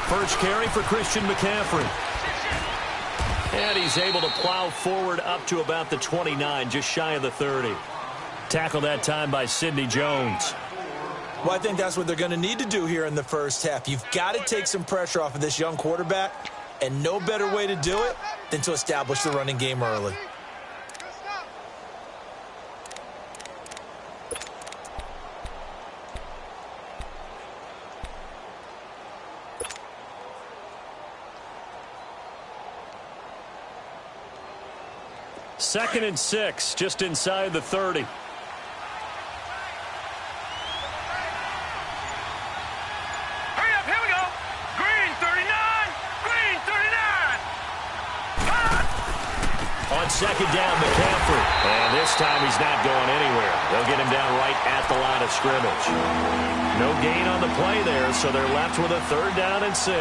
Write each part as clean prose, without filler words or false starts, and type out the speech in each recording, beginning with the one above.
First carry for Christian McCaffrey. And he's able to plow forward up to about the 29, just shy of the 30. Tackle that time by Sidney Jones. Well, I think that's what they're going to need to do here in the first half. You've got to take some pressure off of this young quarterback, and no better way to do it than to establish the running game early. Second and 6, just inside the 30. On second down, McCaffrey. And this time he's not going anywhere. They'll get him down right at the line of scrimmage. No gain on the play there, so they're left with a 3rd down and 6.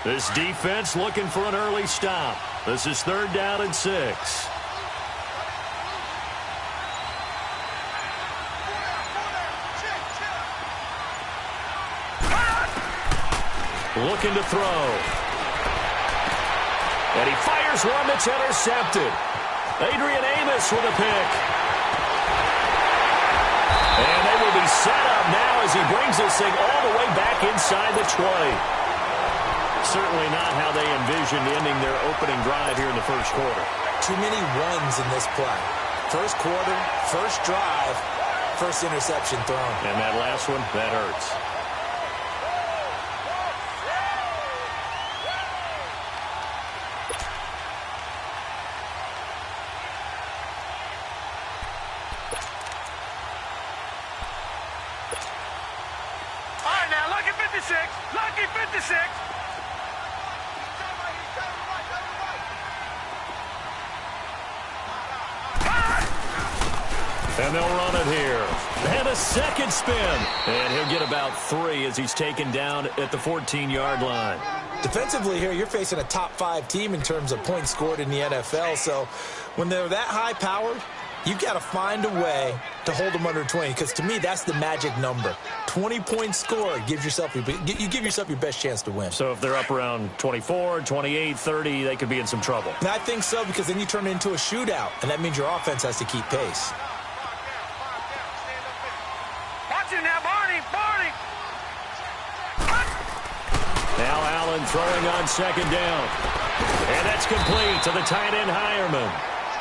This defense looking for an early stop. This is 3rd down and 6. Looking to throw. And he fires one that's intercepted. Adrian Amos with a pick. And they will be set up now as he brings this thing all the way back inside the 20. Certainly not how they envisioned ending their opening drive here in the first quarter. Too many runs in this play. First quarter, first drive, first interception thrown. And that last one, that hurts. All right, now, lucky 56. Lucky 56. And they'll run it here. And a second spin. And he'll get about 3 as he's taken down at the 14-yard line. Defensively here, you're facing a top-5 team in terms of points scored in the NFL. So when they're that high-powered, you've got to find a way to hold them under 20. Because to me, that's the magic number. 20 points scored gives yourself you give yourself your best chance to win. So if they're up around 24, 28, 30, they could be in some trouble. And I think so, because then you turn it into a shootout. And that means your offense has to keep pace. Now Allen throwing on second down. And that's complete to the tight end Hireman.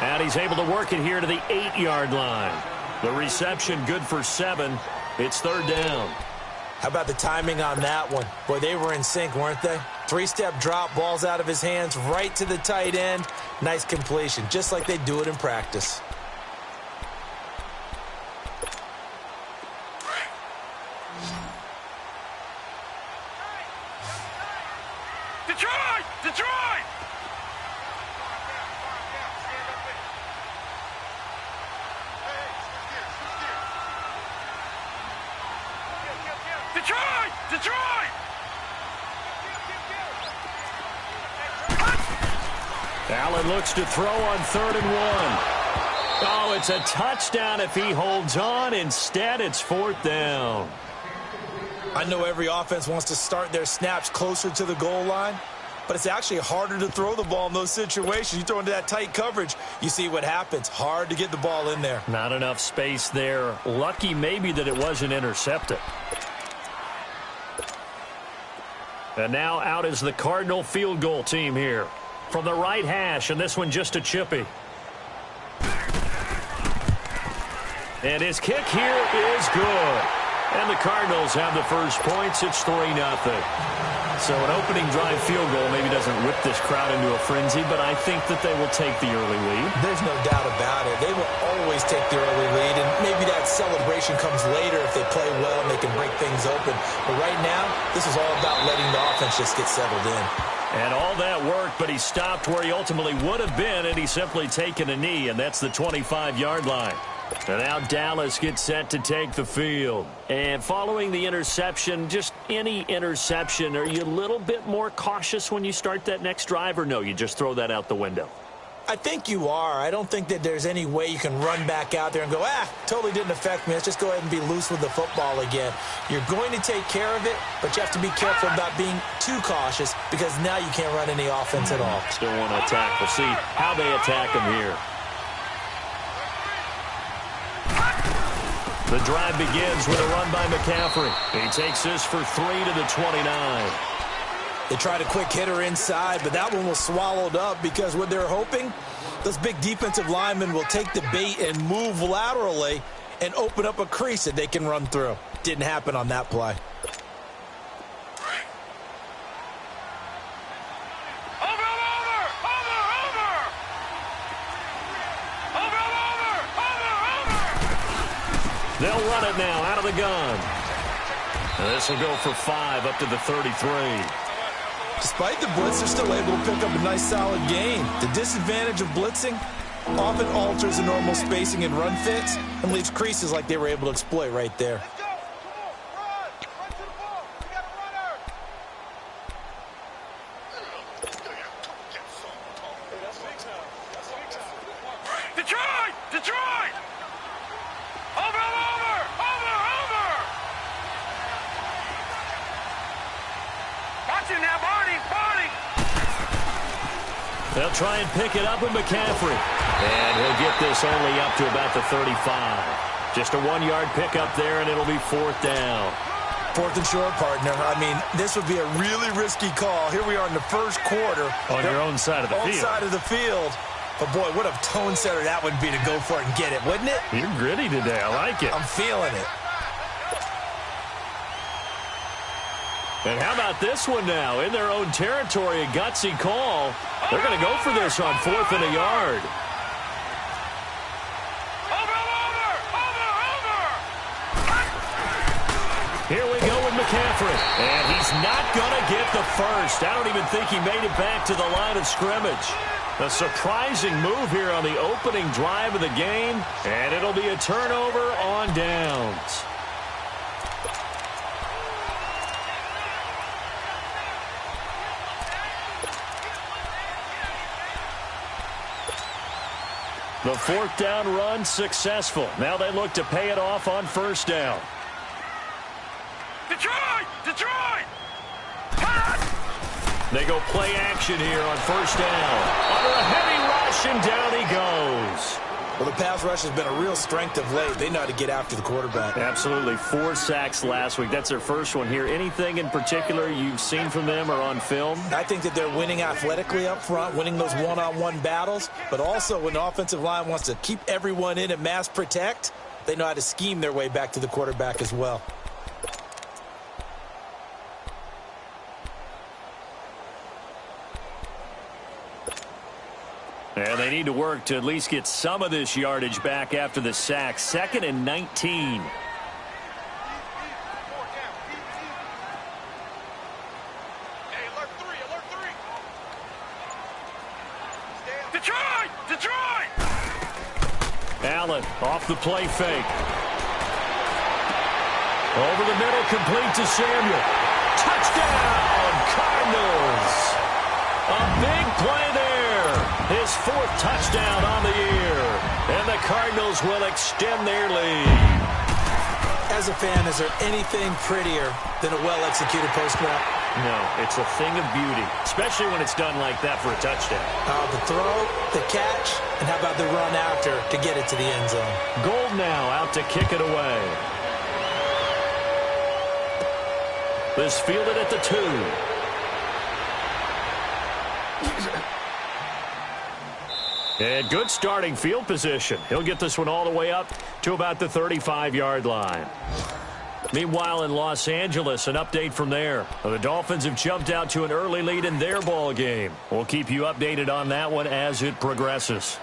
And he's able to work it here to the 8-yard line. The reception good for 7. It's 3rd down. How about the timing on that one? Boy, they were in sync, weren't they? 3-step drop, balls out of his hands, right to the tight end. Nice completion, just like they do it in practice. Detroit! Allen looks to throw on 3rd and 1. Oh, it's a touchdown if he holds on. Instead, it's 4th down. I know every offense wants to start their snaps closer to the goal line, but it's actually harder to throw the ball in those situations. You throw into that tight coverage, you see what happens. Hard to get the ball in there. Not enough space there. Lucky maybe that it wasn't intercepted. And now out is the Cardinal field goal team here. From the right hash, and this one just a chippy. And his kick here is good. And the Cardinals have the first points. It's 3-0. So an opening drive field goal maybe doesn't whip this crowd into a frenzy, but I think that they will take the early lead. There's no doubt about it. They will always take the early lead, and maybe that celebration comes later if they play well and they can break things open. But right now, this is all about letting the offense just get settled in. And all that worked, but he stopped where he ultimately would have been, and he's simply taken a knee, and that's the 25-yard line. And now Dallas gets set to take the field. And following the interception, just any interception, are you a little bit more cautious when you start that next drive, or no, you just throw that out the window? I think you are. I don't think that there's any way you can run back out there and go, totally didn't affect me. Let's just go ahead and be loose with the football again. You're going to take care of it, but you have to be careful about being too cautious because now you can't run any offense at all. Still want to attack. We'll see how they attack him here. The drive begins with a run by McCaffrey. He takes this for 3 to the 29. They tried a quick hitter inside, but that one was swallowed up because what they're hoping, those big defensive linemen will take the bait and move laterally and open up a crease that they can run through. Didn't happen on that play. They'll run it now out of the gun. And this will go for 5 up to the 33. Despite the blitz, they're still able to pick up a nice solid gain. The disadvantage of blitzing often alters the normal spacing and run fits and leaves creases like they were able to exploit right there. Detroit! Over! Watch him now, Barney! They'll try and pick it up with McCaffrey. And he'll get this only up to about the 35. Just a 1-yard pickup there, and it'll be 4th down. 4th and short, partner. I mean, this would be a really risky call. Here we are in the first quarter. On your own side of the field. Own side of the field. But, boy, what a tone setter that would be to go for it and get it, wouldn't it? You're gritty today. I like it. I'm feeling it. And how about this one now? In their own territory, a gutsy call. They're going to go for this on 4th and a yard. Here we go with McCaffrey. And he's not going to get the first. I don't even think he made it back to the line of scrimmage. A surprising move here on the opening drive of the game. And it'll be a turnover on downs. The 4th down run successful. Now they look to pay it off on 1st down. Detroit! They go play action here on 1st down. Under a heavy rush, and down he goes. Well, the pass rush has been a real strength of late. They know how to get after the quarterback. Absolutely. 4 sacks last week. That's their first one here. Anything in particular you've seen from them or on film? I think that they're winning athletically up front, winning those one-on-one battles. But also when the offensive line wants to keep everyone in and mass protect, they know how to scheme their way back to the quarterback as well. And they need to work to at least get some of this yardage back after the sack. 2nd and 19. Detroit! Allen off the play fake. Over the middle, complete to Samuel. Touchdown, Cardinals. A big play there. His 4th touchdown on the year. And the Cardinals will extend their lead. As a fan, is there anything prettier than a well-executed post-snap? No, it's a thing of beauty, especially when it's done like that for a touchdown. The throw, the catch, and how about the run after to get it to the end zone? Gold now out to kick it away. This fielded at the 2. And good starting field position. He'll get this one all the way up to about the 35-yard line. Meanwhile, in Los Angeles, an update from there. The Dolphins have jumped out to an early lead in their ball game. We'll keep you updated on that one as it progresses.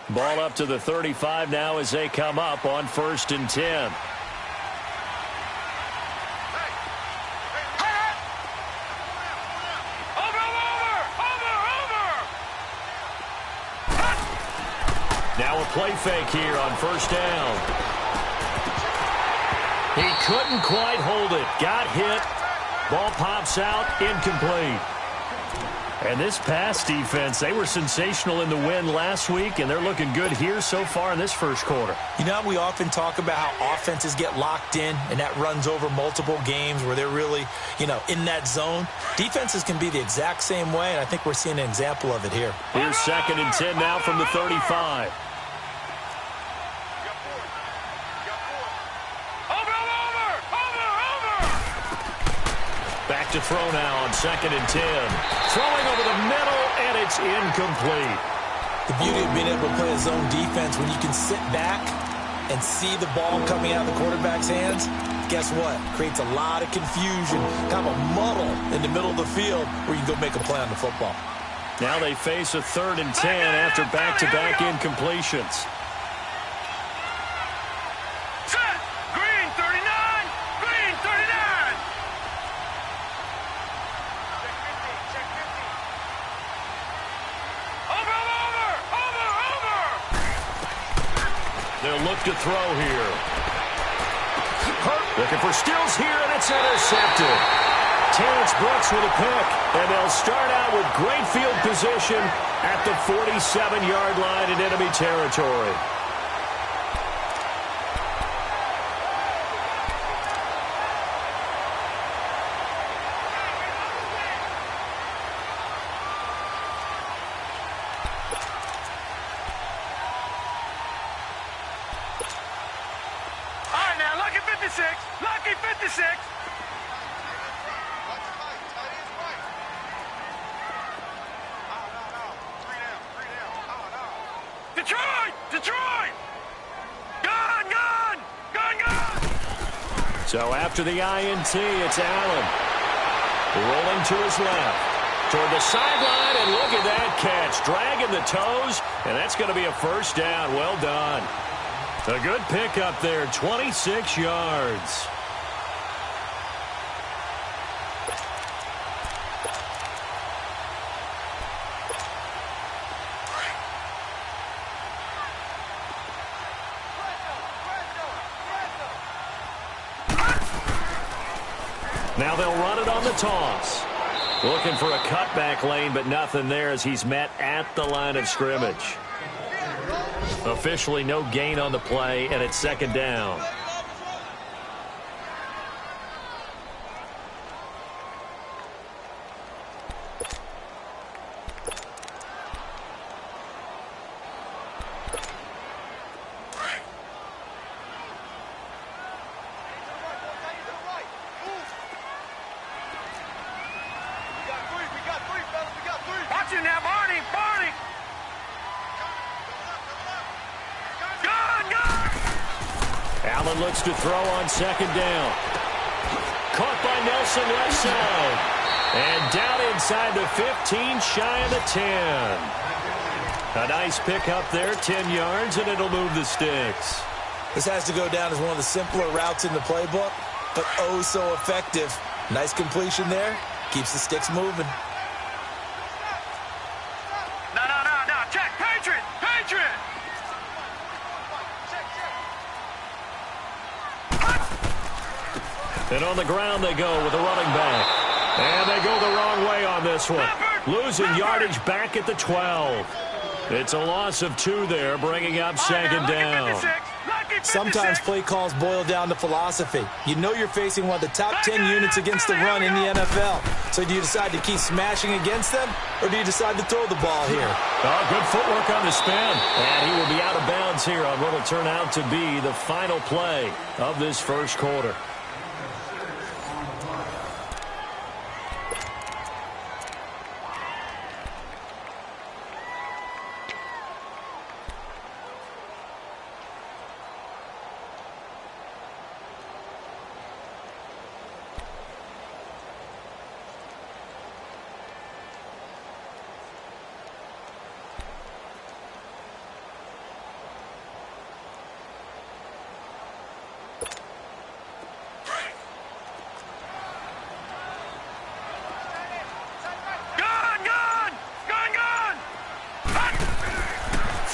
Ball up to the 35 now as they come up on 1st and 10. Now a play fake here on first down. He couldn't quite hold it. Got hit. Ball pops out. Incomplete. And this pass defense, they were sensational in the win last week, and they're looking good here so far in this first quarter. You know, we often talk about how offenses get locked in, and that runs over multiple games where they're really, in that zone. Defenses can be the exact same way, and I think we're seeing an example of it here. Here's 2nd and 10 now from the 35. Back to throw now on 2nd and 10. Throwing over the middle, and it's incomplete. The beauty of being able to play a zone defense when you can sit back and see the ball coming out of the quarterback's hands, guess what? Creates a lot of confusion, kind of a muddle in the middle of the field where you can go make a play on the football. Now they face a 3rd and 10 after back-to-back incompletions. They'll look to throw here. Looking for Stills here, and it's intercepted. Terrence Brooks with a pick, and they'll start out with great field position at the 47-yard line in enemy territory. Lucky 56. Detroit! Gone! So after the INT, it's Allen. Rolling to his left. Toward the sideline, and look at that catch. Dragging the toes, and that's going to be a first down. Well done. A good pick up there, 26 yards. Now they'll run it on the toss. Looking for a cutback lane, but nothing there as he's met at the line of scrimmage. Officially no gain on the play, and it's 2nd down. Watch it now, Barney! Allen looks to throw on 2nd down. Caught by Nelson left side. And down inside the 15, shy of the 10. A nice pick up there, 10 yards, and it'll move the sticks. This has to go down as one of the simpler routes in the playbook, but oh so effective. Nice completion there. Keeps the sticks moving. No. Check. Patriot! And on the ground they go with a running back. And they go the wrong way on this one. Losing yardage back at the 12. It's a loss of 2 there, bringing up 2nd down. Sometimes play calls boil down to philosophy. You know you're facing one of the top 10 units against the run in the NFL. So do you decide to keep smashing against them, or do you decide to throw the ball here? Oh, good footwork on the spin. And he will be out of bounds here on what will turn out to be the final play of this first quarter.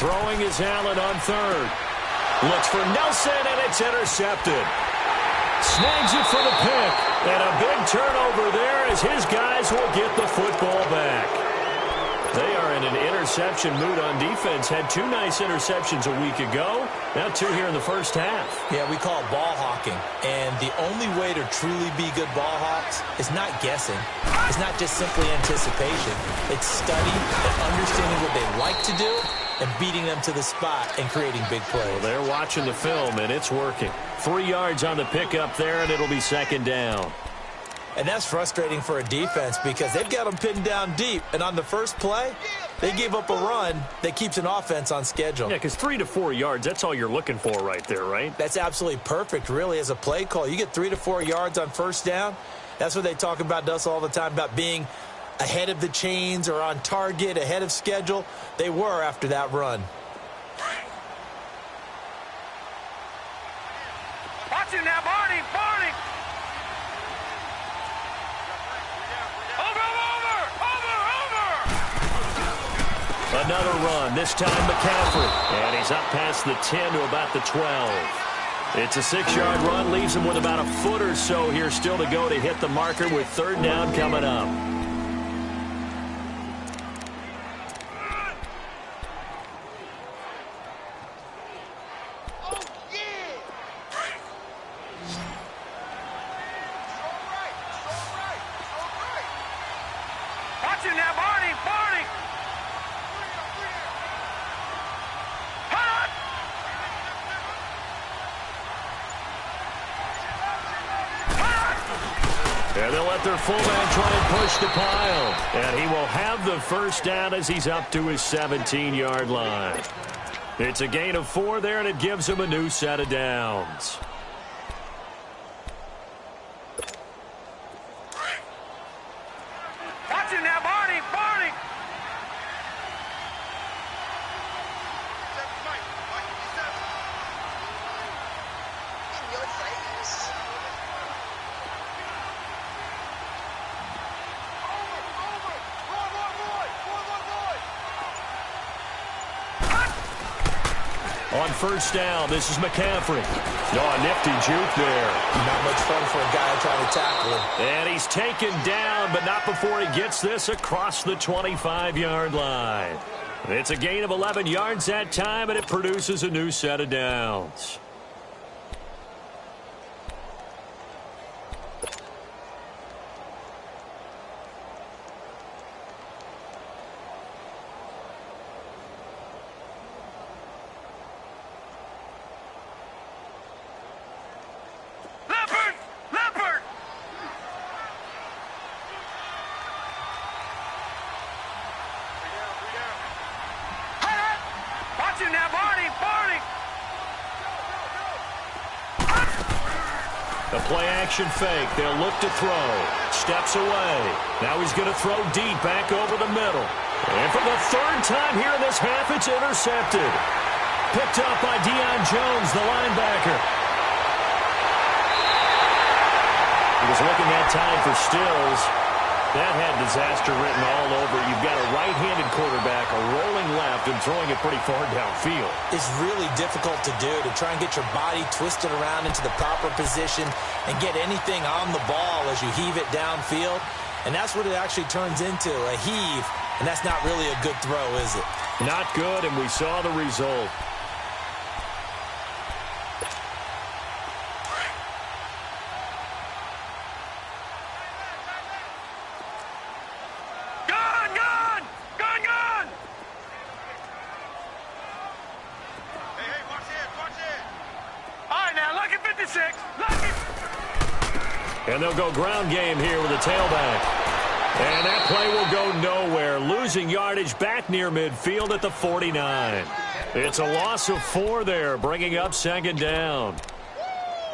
Throwing is Allen on third. Looks for Nelson, and it's intercepted. Snags it for the pick. And a big turnover there as his guys will get the football back. They are in an interception mood on defense. Had 2 nice interceptions a week ago. Now 2 here in the first half. Yeah, we call it ball hawking. And the only way to truly be good ball hawks is not guessing. It's not just simply anticipation. It's study and understanding what they like to do and beating them to the spot and creating big plays. Well, they're watching the film, and it's working. 3 yards on the pickup there, and it'll be second down. And that's frustrating for a defense because they've got them pinned down deep. And on the first play, they gave up a run that keeps an offense on schedule. Yeah, because 3 to 4 yards, that's all you're looking for right there, right? That's absolutely perfect, really, as a play call. You get 3 to 4 yards on first down. That's what they talk about to us all the time, about being ahead of the chains or on target, ahead of schedule. They were after that run. Watch it now, Barney. Another run, this time McCaffrey. And he's up past the 10 to about the 12. It's a 6-yard run, leaves him with about a foot or so here still to go to hit the marker with third down coming up. Watch it now, Barney. And they'll let their fullback try and push the pile. And he will have the first down as he's up to his 17-yard line. It's a gain of 4 there, and it gives him a new set of downs. Watch it now, Barney. On first down, this is McCaffrey. Oh, a nifty juke there. Not much fun for a guy trying to tackle him. And he's taken down, but not before he gets this across the 25-yard line. It's a gain of 11 yards that time, and it produces a new set of downs. The play-action fake. They'll look to throw. Steps away. Now he's going to throw deep back over the middle. And for the third time here in this half, it's intercepted. Picked up by Deion Jones, the linebacker. He was looking that time for Stills. That had disaster written all over it. You've got a right-handed quarterback, a rolling left, and throwing it pretty far downfield. It's really difficult to do, to try and get your body twisted around into the proper position and get anything on the ball as you heave it downfield. And that's what it actually turns into, a heave. And that's not really a good throw, is it? Not good, and we saw the result. And they'll go ground game here with a tailback. And that play will go nowhere. Losing yardage back near midfield at the 49. It's a loss of 4 there, bringing up second down.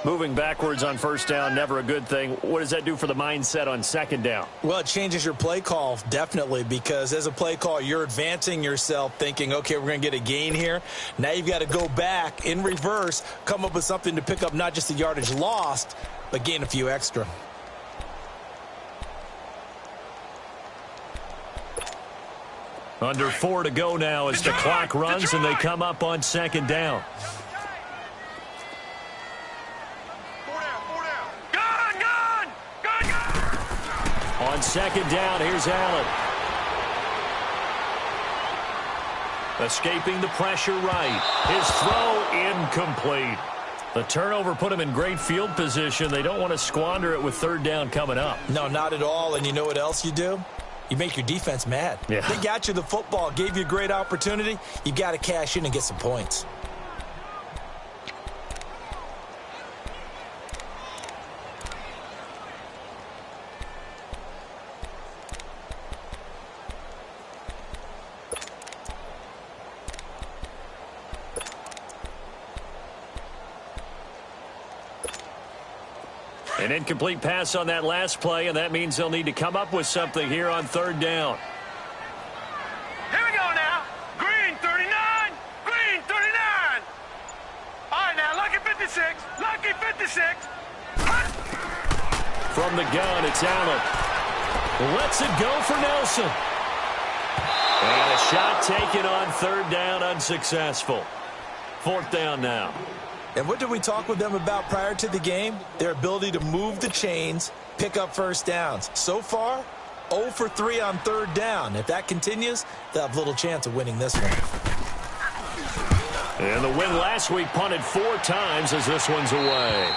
Moving backwards on first down, never a good thing. What does that do for the mindset on second down? Well, it changes your play call, definitely, because as a play call, you're advancing yourself thinking, okay, we're going to get a gain here. Now you've got to go back in reverse, come up with something to pick up not just the yardage lost, but gain a few extra. Under 4 to go now as the clock runs and they come up on second down. On second down, here's Allen. Escaping the pressure right. His throw incomplete. The turnover put him in great field position. They don't want to squander it with third down coming up. No, not at all. And you know what else you do? You make your defense mad. Yeah. They got you the football, gave you a great opportunity. You got to cash in and get some points. An incomplete pass on that last play, and that means they'll need to come up with something here on third down. Here we go now. Green 39. Green 39. All right, now, lucky 56. Lucky 56. From the gun, it's Allen. Lets it go for Nelson. And a shot taken on third down, unsuccessful. Fourth down now. And what did we talk with them about prior to the game? Their ability to move the chains, pick up first downs. So far, 0 for 3 on third down. If that continues, they'll have little chance of winning this one. And the win last week punted 4 times as this one's away.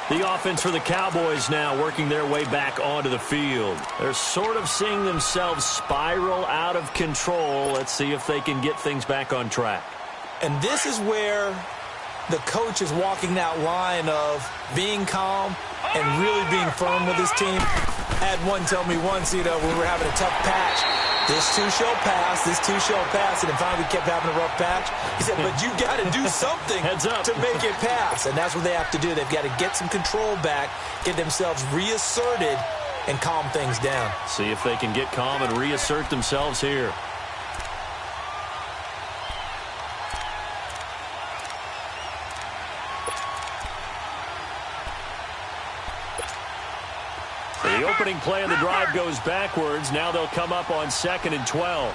The offense for the Cowboys now working their way back onto the field. They're sort of seeing themselves spiral out of control. Let's see if they can get things back on track. And this is where the coach is walking that line of being calm and really being firm with his team. I had one tell me once, when we were having a tough patch, this too shall pass, this too shall pass, and then finally we kept having a rough patch. He said, but you got to do something to make it pass, and that's what they have to do. They've got to get some control back, get themselves reasserted, and calm things down. See if they can get calm and reassert themselves here. The opening play of the drive goes backwards. Now they'll come up on 2nd and 12.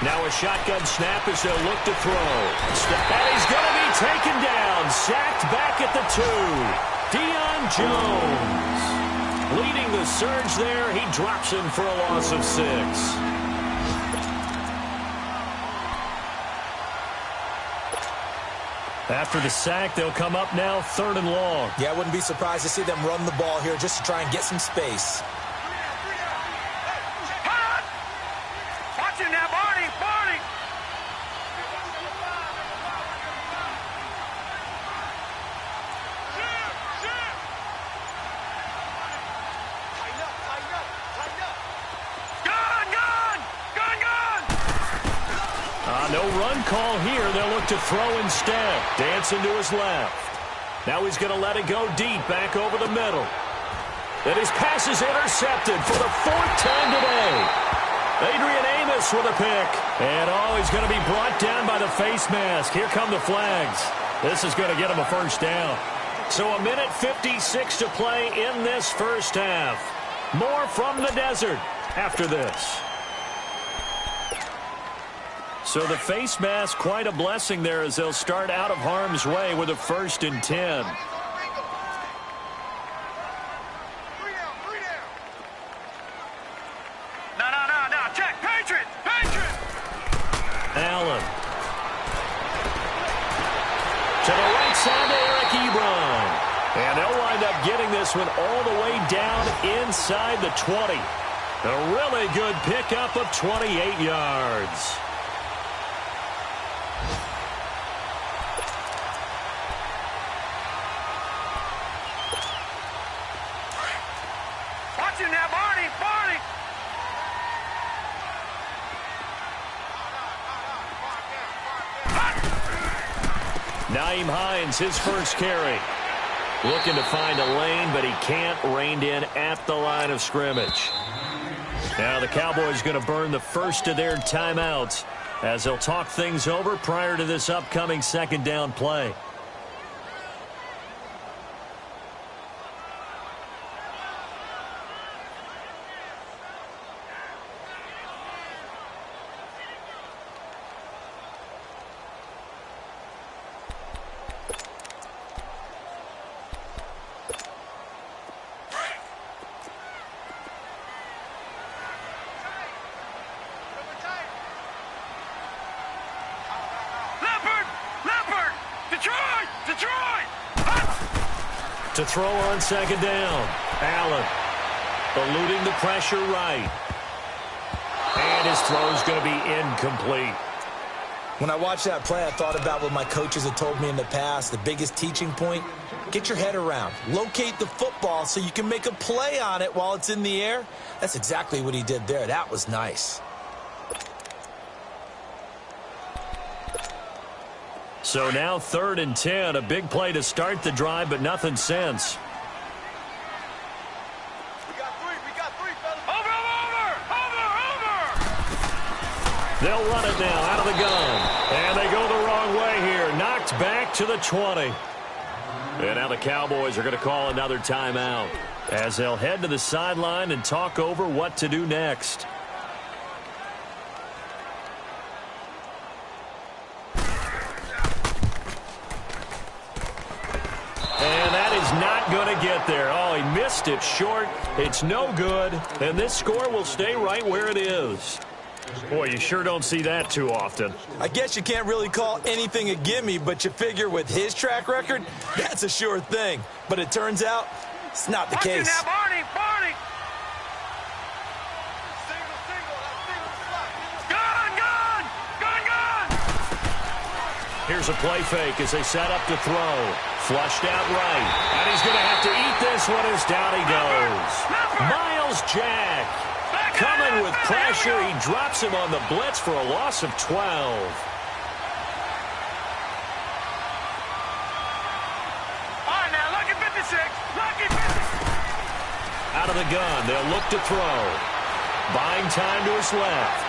Now a shotgun snap as they'll look to throw. And he's going to be taken down. Sacked back at the 2. Deion Jones leading the surge there. He drops him for a loss of 6. After the sack, they'll come up now 3rd and long. Yeah, I wouldn't be surprised to see them run the ball here just to try and get some space. Watch it now, Barney. Barney. No run call here. They'll look to throw instead. Dancing to his left. Now he's going to let it go deep back over the middle. And his pass is intercepted for the 4th time today. Adrian Amos with a pick. And he's going to be brought down by the face mask. Here come the flags. This is going to get him a first down. So 1:56 to play in this first half. More from the desert after this. So the face mask, quite a blessing there as they'll start out of harm's way with a 1st and 10. No. Check. Patriot. Allen. To the right side to Eric Ebron. And they'll wind up getting this one all the way down inside the 20. A really good pickup of 28 yards. Now, Barney. Nyheim Hines, his first carry. Looking to find a lane, but he can't. Reined in at the line of scrimmage. Now the Cowboys going to burn the first of their timeouts as they'll talk things over prior to this upcoming 2nd down play. To throw on second down. Allen eluding the pressure right. And his throw's going to be incomplete. When I watched that play, I thought about what my coaches had told me in the past. The biggest teaching point, get your head around. Locate the football so you can make a play on it while it's in the air. That's exactly what he did there. That was nice. So now 3rd and 10. A big play to start the drive, but nothing since. We got three, fellas. Over! They'll run it now out of the gun. And they go the wrong way here. Knocked back to the 20. And now the Cowboys are going to call another timeout as they'll head to the sideline and talk over what to do next. And that is not going to get there. Oh, he missed it short. It's no good. And this score will stay right where it is. Boy, you sure don't see that too often. I guess you can't really call anything a gimme, but you figure with his track record, that's a sure thing. But it turns out it's not the case. Now, Barney! Gun! Here's a play fake as they set up to throw. Flushed out right. And he's going to have to eat this one as down he goes. Miles Jack coming with pressure. He drops him on the blitz for a loss of 12. All right, now, lucky 56. Lucky 56. Out of the gun, they'll look to throw. Buying time to his left.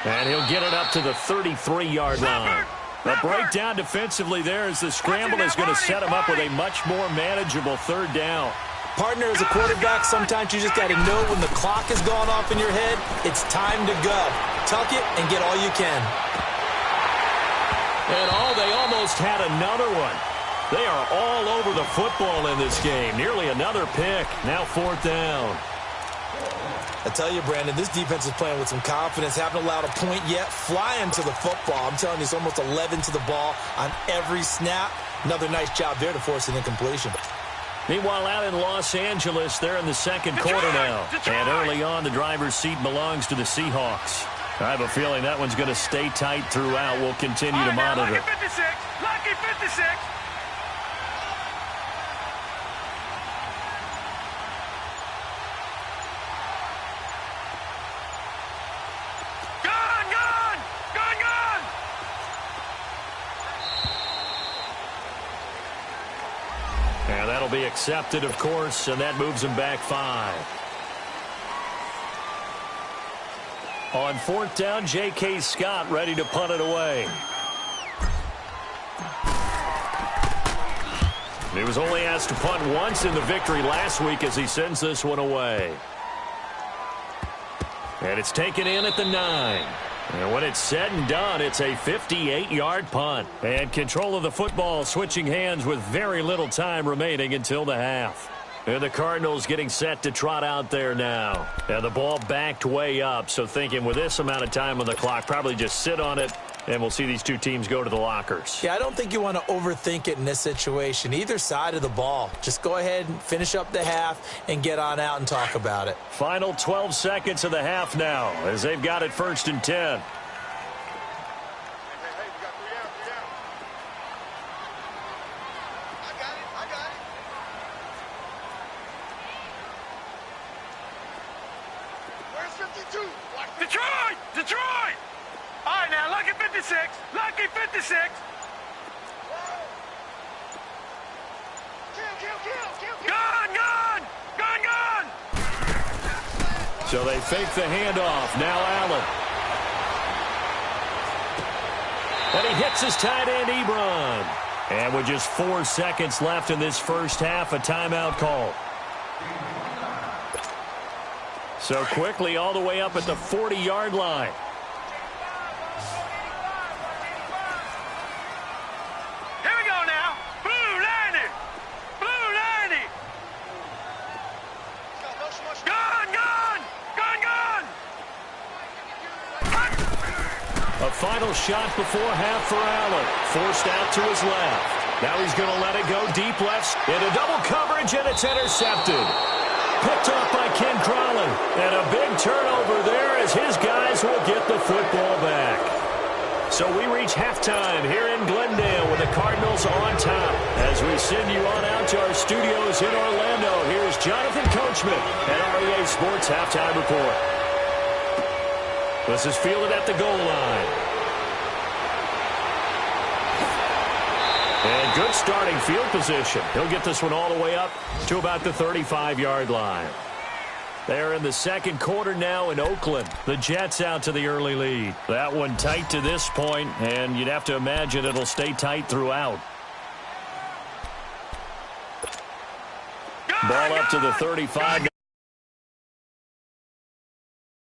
And he'll get it up to the 33-yard line. A breakdown defensively there as the scramble is going to set him up with a much more manageable 3rd down. Partner, as a quarterback, sometimes you just got to know when the clock has gone off in your head, it's time to go. Tuck it and get all you can. And they almost had another one. They are all over the football in this game. Nearly another pick. Now 4th down. I tell you, Brandon, this defense is playing with some confidence. Haven't allowed a point yet. Flying to the football. I'm telling you, it's almost 11 to the ball on every snap. Another nice job there to force an incompletion. Meanwhile, out in Los Angeles, they're in the 2nd quarter now. And early on, the driver's seat belongs to the Seahawks. I have a feeling that one's going to stay tight throughout. We'll continue to monitor. Lucky 56. Lucky 56. And that'll be accepted, of course, and that moves him back 5. On 4th down, J.K. Scott ready to punt it away. He was only asked to punt once in the victory last week as he sends this one away. And it's taken in at the 9. And when it's said and done, it's a 58-yard punt. And control of the football switching hands with very little time remaining until the half. And the Cardinals getting set to trot out there now. And the ball backed way up, so thinking with this amount of time on the clock, probably just sit on it, and we'll see these two teams go to the lockers. Yeah, I don't think you want to overthink it in this situation. Either side of the ball. Just go ahead and finish up the half and get on out and talk about it. Final 12 seconds of the half now as they've got it 1st and 10. Detroit! All right, now, lucky 56. Lucky 56. Gun! So they fake the handoff. Now Allen. And he hits his tight end, Ebron. And with just 4 seconds left in this first half, a timeout call. So quickly all the way up at the 40-yard line. Here we go now. Blue 90. Gun! A final final shot before half for Allen. Forced out to his left. Now he's going to let it go deep left. Into double coverage, and it's intercepted. Picked off by Ken Crowley. And a big turnover there as his guys will get the football back. So we reach halftime here in Glendale with the Cardinals on top. As we send you on out to our studios in Orlando, here's Jonathan Coachman at REA Sports Halftime Report. This is fielded at the goal line. And good starting field position. He'll get this one all the way up to about the 35-yard line. They're in the second quarter now in Oakland. The Jets out to the early lead. That one tight to this point, and you'd have to imagine it'll stay tight throughout. Ball up to the 35.